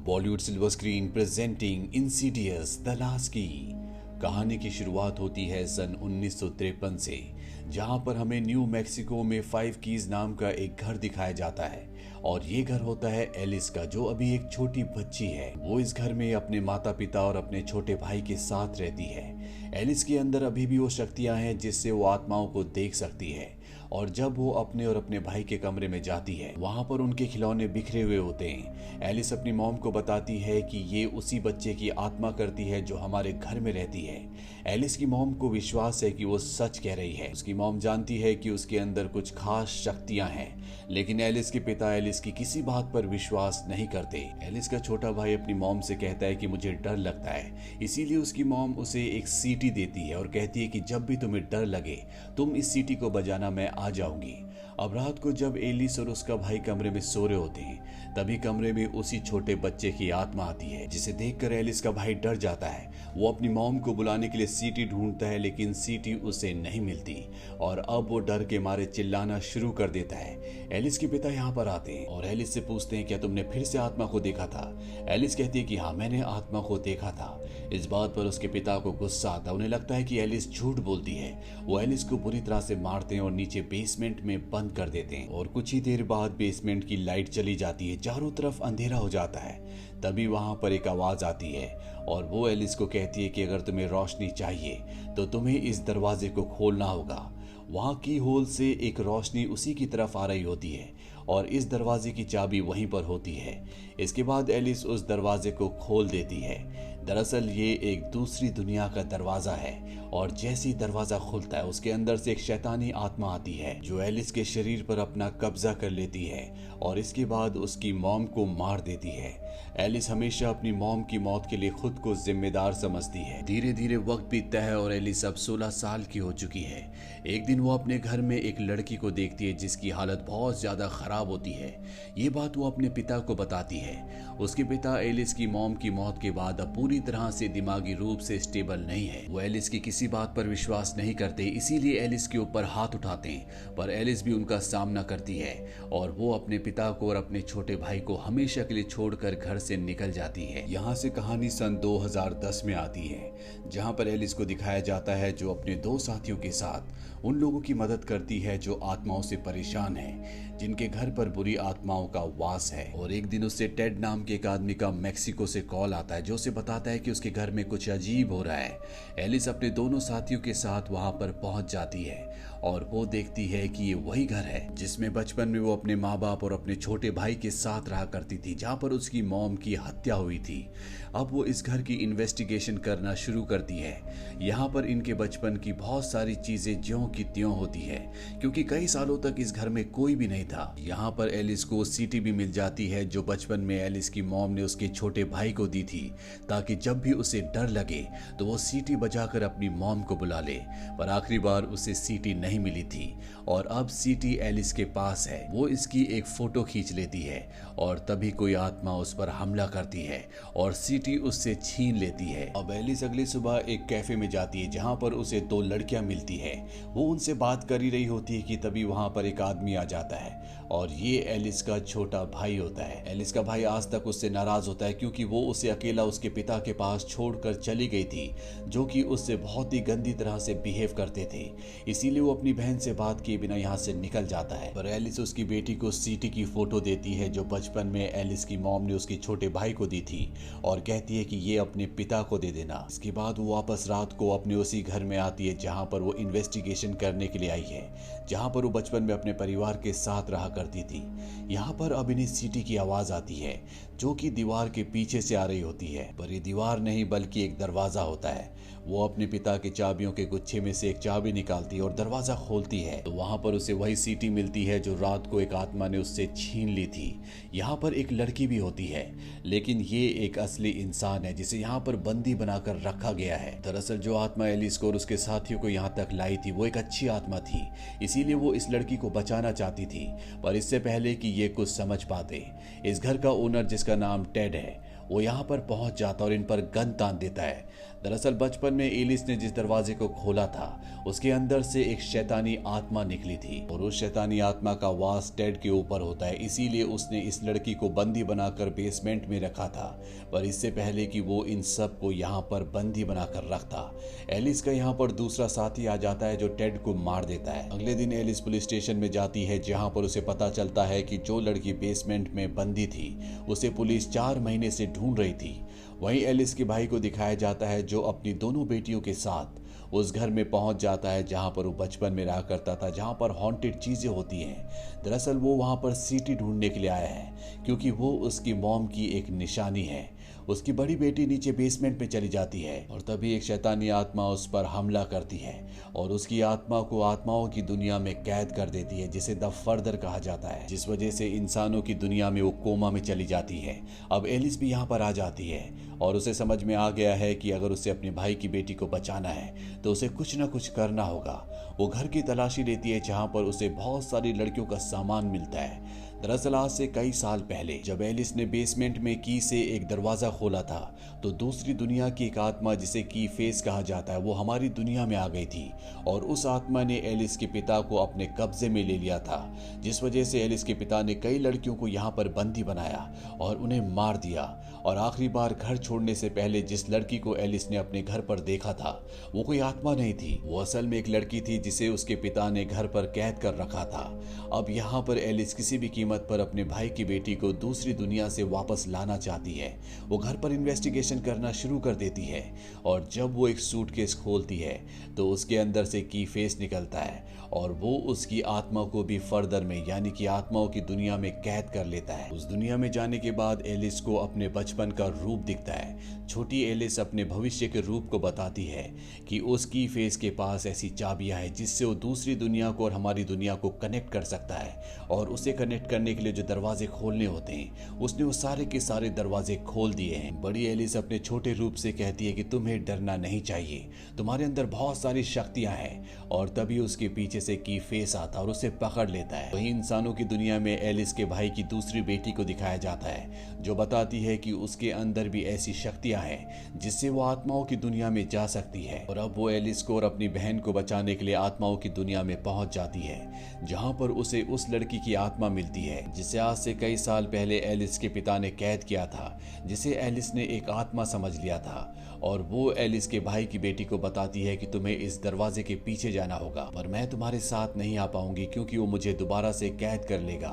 Bollywood silver screen presenting Insidious the last की। कहानी की शुरुआत होती है सन 1953 से, जहां पर हमें न्यू मैक्सिको में 5 कीज नाम का एक घर दिखाया जाता है। और ये घर होता है एलिस का, जो अभी एक छोटी बच्ची है। वो इस घर में अपने माता पिता और अपने छोटे भाई के साथ रहती है। एलिस के अंदर अभी भी वो शक्तियां हैं जिससे वो आत्माओं को देख सकती है। और जब वो अपने और अपने भाई के कमरे में जाती है, वहां पर उनके खिलौने बिखरे हुए होते हैं। एलिस अपनी मॉम को बताती है कि ये उसी बच्चे की आत्मा करती है जो हमारे घर में रहती है। एलिस की मॉम को विश्वास है कि वो सच कह रही है। उसकी मॉम जानती है कि उसके अंदर कुछ खास शक्तियां हैं, लेकिन एलिस के पिता एलिस की किसी बात पर विश्वास नहीं करते। एलिस का छोटा भाई अपनी मॉम से कहता है कि मुझे डर लगता है, इसीलिए उसकी मॉम उसे एक सीटी देती है और कहती है कि जब भी तुम्हें डर लगे तुम इस सीटी को बजाना, मैं आ जाऊंगी। अब रात को जब एलिस और उसका भाई कमरे में सो रहे होते हैं, तभी कमरे में उसी छोटे बच्चे की आत्मा आती है, जिसे देखकर एलिस का भाई डर जाता है। वो अपनी मॉम को बुलाने के लिए सीटी ढूंढता है, लेकिन सीटी उसे नहीं मिलती और अब वो डर के मारे चिल्लाना शुरू कर देता है। एलिस के पिता यहाँ पर आते हैं और एलिस से पूछते हैं, क्या तुमने फिर से आत्मा को देखा था? एलिस कहती है कि हाँ, मैंने आत्मा को देखा था। इस बात पर उसके पिता को गुस्सा आता है। उन्हें लगता है कि एलिस झूठ बोलती है। वो एलिस को बुरी तरह से मारते हैं और नीचे बेसमेंट में बंद कर देते हैं। और कुछ ही देर बाद बेसमेंट की लाइट चली जाती है, चारों तरफ अंधेरा हो जाता है। तभी वहां पर एक आवाज आती है और वो एलिस को कहती है कि अगर तुम्हें रोशनी चाहिए तो तुम्हें इस दरवाजे को खोलना होगा। वहां की होल से एक रोशनी उसी की तरफ आ रही होती है और इस दरवाजे की चाबी वहीं पर होती है। इसके बाद एलिस उस दरवाजे को खोल देती है। दरअसल ये एक दूसरी दुनिया का दरवाजा है और जैसे ही दरवाजा खुलता है, उसके अंदर से एक शैतानी आत्मा आती है जो एलिस के शरीर पर अपना कब्जा कर लेती है और इसके बाद उसकी मॉम को मार देती है। एलिस हमेशा अपनी मॉम की मौत के लिए खुद को जिम्मेदार समझती है। धीरे धीरे वक्त बीतता है और एलिस अब 16 साल की हो चुकी है। एक दिन वो अपने घर में एक लड़की को देखती है जिसकी हालत बहुत ज्यादा खराब होती है। ये बात वो अपने पिता को बताती है। उसके पिता एलिस की मॉम की मौत के बाद अब पूरी तरह से दिमागी रूप से स्टेबल नहीं है। वो एलिस की किसी बात पर विश्वास नहीं करते, इसीलिए एलिस के ऊपर हाथ उठाते हैं, पर एलिस भी उनका सामना करती है और वो अपने पिता को और अपने छोटे भाई को हमेशा के लिए छोड़कर घर से निकल जाती है। यहाँ से कहानी सन 2010 में आती है, जहाँ पर एलिस को दिखाया जाता है जो अपने 2 साथियों के साथ उन लोगों की मदद करती है जो आत्माओं से परेशान हैं, जिनके घर पर बुरी आत्माओं का वास है। और एक दिन उससे टेड नाम के एक आदमी का मैक्सिको से कॉल आता है, जो उसे बताता है कि उसके घर में कुछ अजीब हो रहा है। एलिस अपने दोनों साथियों के साथ वहां पर पहुंच जाती है और वो देखती है कि ये वही घर है जिसमें बचपन में वो अपने माँ बाप और अपने छोटे भाई के साथ रहा करती थी, जहाँ पर उसकी मॉम की हत्या हुई थी। अब वो इस घर की इन्वेस्टिगेशन करना शुरू करती है। यहाँ पर इनके बचपन की बहुत सारी चीजें ज्यों की त्यों होती है, क्योंकि कई सालों तक इस घर में कोई भी नहीं था। यहाँ पर एलिस को सीटी भी मिल जाती है जो बचपन में एलिस की मॉम ने उसके छोटे भाई को दी थी, ताकि जब भी उसे डर लगे तो वो सीटी बजाकर अपनी मॉम को बुला ले। पर आखिरी बार उसे सीटी नहीं मिली थी और अब सीटी एलिस के पास है। वो इसकी एक फोटो खींच लेती है और तभी कोई आत्मा उस पर हमला करती है और सीटी उससे छीन लेती है। अब एलिस अगली सुबह एक कैफे में जाती है, जहाँ पर उसे 2 लड़कियां मिलती है। वो उनसे बात कर ही रही होती है कि तभी वहां पर एक आदमी आ जाता है और ये एलिस का छोटा भाई होता है। एलिस का भाई आज तक उससे नाराज होता है, क्योंकि वो उसे अकेला उसके पिता के पास छोड़कर चली गई थी, जो कि उससे बहुत ही गंदी तरह से बिहेव करते थे। इसीलिए वो अपनी बहन से बात किए बिना यहाँ से निकल जाता है। पर एलिस उसकी बेटी को सीटी की फोटो देती है जो बचपन में एलिस की मॉम ने उसके छोटे भाई को दी थी और कहती है कि ये अपने पिता को दे देना। इसके बाद वो वापस रात को अपने उसी घर में आती है जहाँ पर वो इन्वेस्टिगेशन करने के लिए आई है, जहाँ पर वो बचपन में अपने परिवार के साथ रहा करती थी। यहाँ पर अब इन्हें सीटी की आवाज आती है जो कि दीवार के पीछे से आ रही होती है, पर ये दीवार नहीं बल्कि एक दरवाजा होता है। वो अपने पिता के चाबियों के गुच्छे में से एक चाबी निकालती है और दरवाजा खोलती है, तो वहां पर उसे वही सीटी मिलती है जो रात को एक आत्मा ने उससे छीन ली थी। यहाँ पर एक लड़की भी होती है, लेकिन ये एक असली इंसान है जिसे यहाँ पर बंदी बनाकर रखा गया है। दरअसल जो आत्मा एलिस को और उसके साथियों को यहाँ तक लाई थी वो एक अच्छी आत्मा थी, इसीलिए वो इस लड़की को बचाना चाहती थी। पर इससे पहले कि ये कुछ समझ पाते, इस घर का ओनर जिसका नाम टेड है, वो यहाँ पर पहुंच जाता और इन पर गन तान देता है। दरअसल बचपन में एलिस ने जिस दरवाजे को खोला था उसके अंदर से एक शैतानी आत्मा निकली थी और उस शैतानी आत्मा का वास टेड के ऊपर होता है, इसीलिए उसने इस लड़की को बंदी बनाकर बेसमेंट में रखा था। पर इससे पहले कि वो इन सब को यहाँ पर बंदी बनाकर रखता, एलिस का यहाँ पर दूसरा साथी आ जाता है जो टेड को मार देता है। अगले दिन एलिस पुलिस स्टेशन में जाती है जहाँ पर उसे पता चलता है कि जो लड़की बेसमेंट में बंदी थी उसे पुलिस 4 महीने से ढूंढ रही थी। वहीं एलिस के भाई को दिखाया जाता है जो अपनी दोनों बेटियों के साथ उस घर में पहुंच जाता है जहां पर वो बचपन में रहा करता था, जहां पर हॉन्टेड चीजें होती हैं। दरअसल वो वहां पर सीटी ढूंढने के लिए आया है क्योंकि वो उसकी मॉम की एक निशानी है। उसकी बड़ी बेटी नीचे बेसमेंट में चली जाती है और तभी एक शैतानी आत्मा उस पर हमला करती है और उसकी आत्मा को आत्माओं की दुनिया में कैद कर देती है, जिसे द फर्दर कहा जाता है, जिस वजह से इंसानों की दुनिया में वो कोमा में चली जाती है। अब एलिस भी यहाँ पर आ जाती है और उसे समझ में आ गया है कि अगर उसे अपने भाई की बेटी को बचाना है तो उसे कुछ ना कुछ करना होगा। वो घर की तलाशी लेती है जहाँ पर उसे बहुत सारी लड़कियों का सामान मिलता है। दरअसल आज से कई साल पहले जब एलिस ने बेसमेंट में की से एक दरवाजा खोला था तो दूसरी दुनिया की एक आत्मा जिसे की फेस कहा जाता है वो हमारी दुनिया में आ गई थी और उस आत्मा ने एलिस के पिता को अपने कब्जे में ले लिया था, जिस वजह से एलिस के पिता ने कई लड़कियों को यहाँ पर बंदी बनाया और उन्हें मार दिया। और आखिरी बार घर छोड़ने से पहले जिस लड़की को एलिस ने अपने घर पर देखा था वो कोई आत्मा नहीं थी, वो असल में एक लड़की थी जिसे उसके पिता ने घर पर कैद कर रखा था। अब यहाँ पर एलिस किसी भी कीमत पर अपने भाई की बेटी को दूसरी दुनिया से वापस लाना चाहती है। वो घर पर इन्वेस्टिगेशन करना शुरू कर देती है और जब वो एक सूटकेस खोलती है तो उसके अंदर से की फेस निकलता है और वो उसकी आत्मा को भी फर्दर में यानी कि आत्माओं की दुनिया में कैद कर लेता है। उस दुनिया में जाने के बाद एलिस को अपने बचपन का रूप दिखता है। छोटी एलिस अपने भविष्य के रूप को बताती है कि उसकी फेस के पास ऐसी चाबियां हैं जिससे वो दूसरी दुनिया को और हमारी दुनिया को कनेक्ट कर सकता है और उसे कनेक्ट करने के लिए जो दरवाजे खोलने होते हैं उसने वो सारे के सारे दरवाजे खोल दिए हैं। बड़ी एलिस अपने छोटे रूप से कहती है कि तुम्हें डरना नहीं चाहिए, तुम्हारे अंदर बहुत सारी शक्तियां हैं और तभी उसके पीछे से की फेस आता और उसे पकड़ लेता है। वहीं इंसानों की दुनिया में एलिस के भाई की दूसरी बेटी को दिखाया जाता है जो बताती है कि उसके अंदर भी ऐसी शक्तियां हैं जिससे वो आत्माओं की दुनिया में जा सकती है। और अब वो एलिस को और अपनी बहन को बचाने के लिए आत्माओं की दुनिया में पहुंच जाती है जहां पर उसे उस लड़की की आत्मा मिलती है जिसे आज से कई साल पहले एलिस के पिता ने कैद किया था, जिसे एलिस ने एक आत्मा समझ लिया था। और वो एलिस के भाई की बेटी को बताती है कि तुम्हें इस दरवाजे के पीछे जाना होगा, पर मैं तुम्हारे साथ नहीं आ पाऊंगी क्योंकि वो मुझे दोबारा से कैद कर लेगा।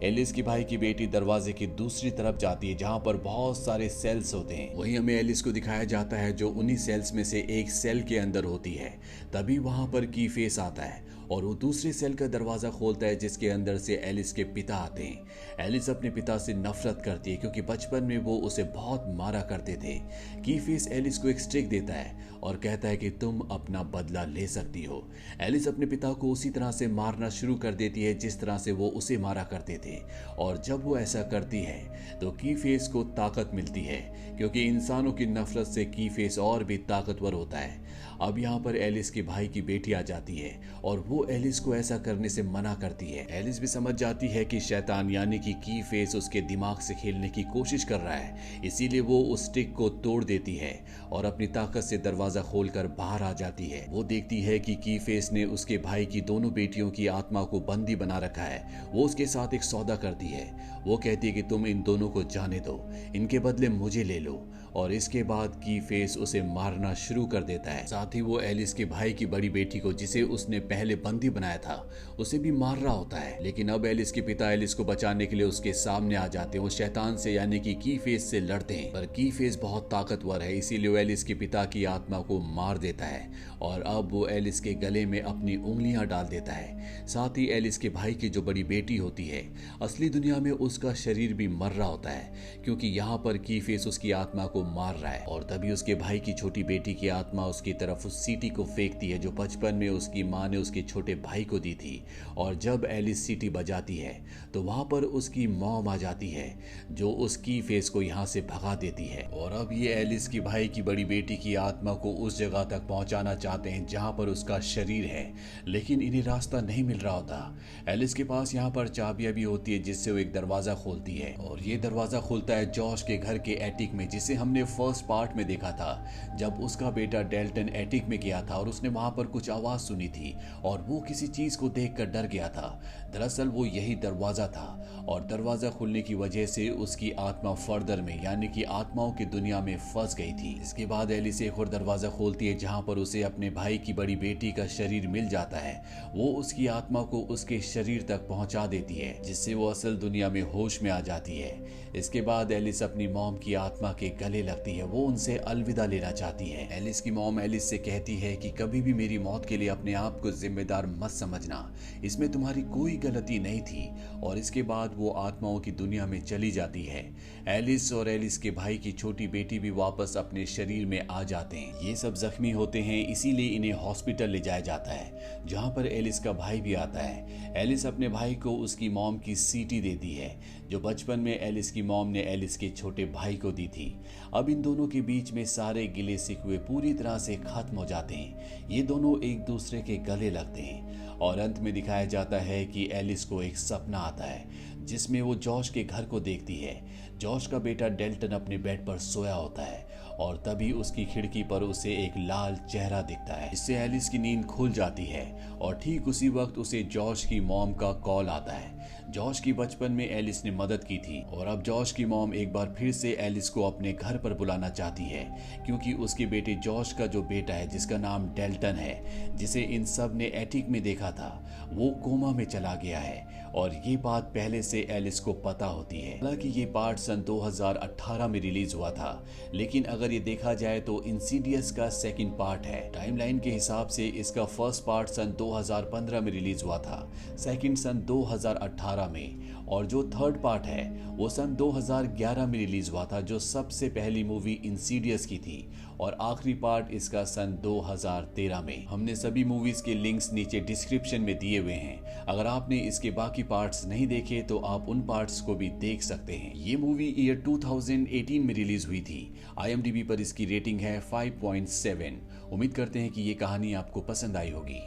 एलिस की भाई की बेटी दरवाजे की दूसरी तरफ जाती है जहां पर बहुत सारे सेल्स होते हैं। वहीं हमें एलिस को दिखाया जाता है जो उन्हीं सेल्स में से एक सेल के अंदर होती है। तभी वहां पर की फेस आता है और वो दूसरे सेल का दरवाजा खोलता है जिसके अंदर से एलिस के पिता आते हैं। एलिस अपने पिता से नफरत करती है क्योंकि बचपन में वो उसे बहुत मारा करते थे। की फेस एलिस को एक स्टिक देता है और कहता है कि तुम अपना बदला ले सकती हो। एलिस अपने पिता को उसी तरह से मारना शुरू कर देती है जिस तरह से वो उसे मारा करते थे और जब वो ऐसा करती है तो की फेस को ताकत मिलती है क्योंकि इंसानों की नफरत से की फेस और भी ताकतवर होता है। अब यहाँ पर एलिस के भाई की बेटी आ जाती है और वो एलिस को ऐसा करने से मना करती है। एलिस भी समझ जाती है कि शैतान यानी कि की फेस उसके दिमाग से खेलने की कोशिश कर रहा है, इसीलिए वो उस स्टिक को तोड़ देती है और अपनी ताकत से दरवाजा खोलकर बाहर आ जाती है। वो देखती है कि की फेस ने उसके भाई की दोनों बेटियों की आत्मा को बंदी बना रखा है। वो उसके साथ एक सौदा करती है। वो कहती है कि तुम इन दोनों को जाने दो, इनके बदले मुझे ले लो। और इसके बाद की फेस उसे मारना शुरू कर देता है। साथ ही वो एलिस के भाई की बड़ी बेटी को जिसे उसने पहले बंदी बनाया था उसे भी मार रहा होता है। लेकिन अब एलिस के पिता एलिस को बचाने के लिए उसके सामने आ जाते हैं। वो शैतान से यानी कि की फेस से लड़ते हैं, पर की फेस बहुत ताकतवर है इसीलिए वो एलिस के पिता की आत्मा को मार देता है और अब वो एलिस के गले में अपनी उंगलियां डाल देता है। साथ ही एलिस के भाई की जो बड़ी बेटी होती है असली दुनिया में उसका शरीर भी मर रहा होता है क्योंकि यहाँ पर की फेस उसकी आत्मा को मार रहा है। और तभी उसके भाई की छोटी बेटी की आत्मा उसकी तरफ उस सीटी को फेंकती है जो बचपन में उसकी माँ ने उसके छोटे भाई को दी थी। और जब एलिस सीटी बजाती है तो वहां पर उसकी मॉम आ जाती है जो उसकी फेस को यहाँ से भगा देती है। और अब ये एलिस की भाई की बड़ी बेटी की आत्मा को उस जगह तक पहुंचाना चाहते हैं जहां पर उसका शरीर है, लेकिन इन्हें रास्ता नहीं मिल रहा होता। एलिस के पास यहाँ पर चाबियां भी होती है जिससे वो एक दरवाजा खोलती है, और ये दरवाजा खुलता है जॉश के घर के एटिक में, जिसे हमने फर्स्ट पार्ट में देखा था जब उसका बेटा डेल्टन एटिक में गया था और उसने वहां पर कुछ आवाज सुनी थी और वो किसी चीज को देखकर डर गया था। दरअसल वो यही दरवाजा था, और दरवाजा खुलने की वजह से उसकी आत्मा फर्दर में यानी कि आत्माओं की दुनिया में फंस गई थी। इसके बाद एलिस एक और दरवाजा खोलती है जहां पर उसे अपने भाई की बड़ी बेटी का शरीर मिल जाता है। वो उसकी आत्मा को उसके शरीर तक पहुंचा देती है जिससे वो असल दुनिया में होश में आ जाती है। इसके बाद एलिस अपनी मॉम की आत्मा के गले लगती है, वो उनसे अलविदा लेना चाहती है। एलिस की मॉम एलिस से कहती है कि कभी भी मेरी मौत के लिए अपने आप को जिम्मेदार मत समझना, इसमें तुम्हारी कोई गलती नहीं थी। और इसके बाद वो आत्माओं की दुनिया में चली जाती है। एलिस और एलिस के भाई की छोटी बेटी भी वापस अपने शरीर में आ जाते हैं। ये सब जख्मी होते हैं, इसीलिए इन्हें हॉस्पिटल ले जाया जाता है जहां पर एलिस का भाई भी आता है। एलिस अपने भाई को उसकी मॉम की सीटी देती है जो बचपन में एलिस की मॉम ने एलिस के छोटे भाई को दी थी। अब इन दोनों के बीच में सारे गिले शिकवे पूरी तरह से खत्म हो जाते हैं। ये दोनों एक दूसरे के गले लगते हैं और अंत में दिखाया जाता है कि एलिस को एक सपना आता है जिसमें वो जॉश के घर को देखती है। जॉश का बेटा डेल्टन अपने बेड पर सोया होता है और तभी उसकी खिड़की पर उसे एक लाल चेहरा दिखता है। इससे एलिस की नींद खुल जाती है और ठीक उसी वक्त उसे जॉश की मॉम का कॉल आता है। जॉश की बचपन में एलिस ने मदद की थी और अब जॉश की मॉम एक बार फिर से एलिस को अपने घर पर बुलाना चाहती है क्योंकि उसके बेटे जॉश का जो बेटा है जिसका नाम डेल्टन है, जिसे इन सब ने एटिक में देखा था, वो कोमा में चला गया है और ये बात पहले से एलिस को पता होती है। हालांकि ये पार्ट सन 2018 में रिलीज हुआ था, लेकिन अगर ये देखा जाए तो इंसीडियस का सेकंड पार्ट है। टाइमलाइन के हिसाब से इसका फर्स्ट पार्ट सन 2015 में रिलीज हुआ था, सेकंड सन 2018 में, और जो थर्ड पार्ट है वो सन 2011 में रिलीज हुआ था जो सबसे पहली मूवी इंसीडियस की थी, और आखिरी पार्ट इसका सन 2013 में। हमने सभी मूवीज के लिंक्स नीचे डिस्क्रिप्शन में दिए हुए हैं। अगर आपने इसके बाकी पार्ट्स नहीं देखे तो आप उन पार्ट्स को भी देख सकते हैं। ये मूवी ईयर 2018 में रिलीज हुई थी। IMDb पर इसकी रेटिंग है 5.7। उम्मीद करते हैं कि ये कहानी आपको पसंद आई होगी।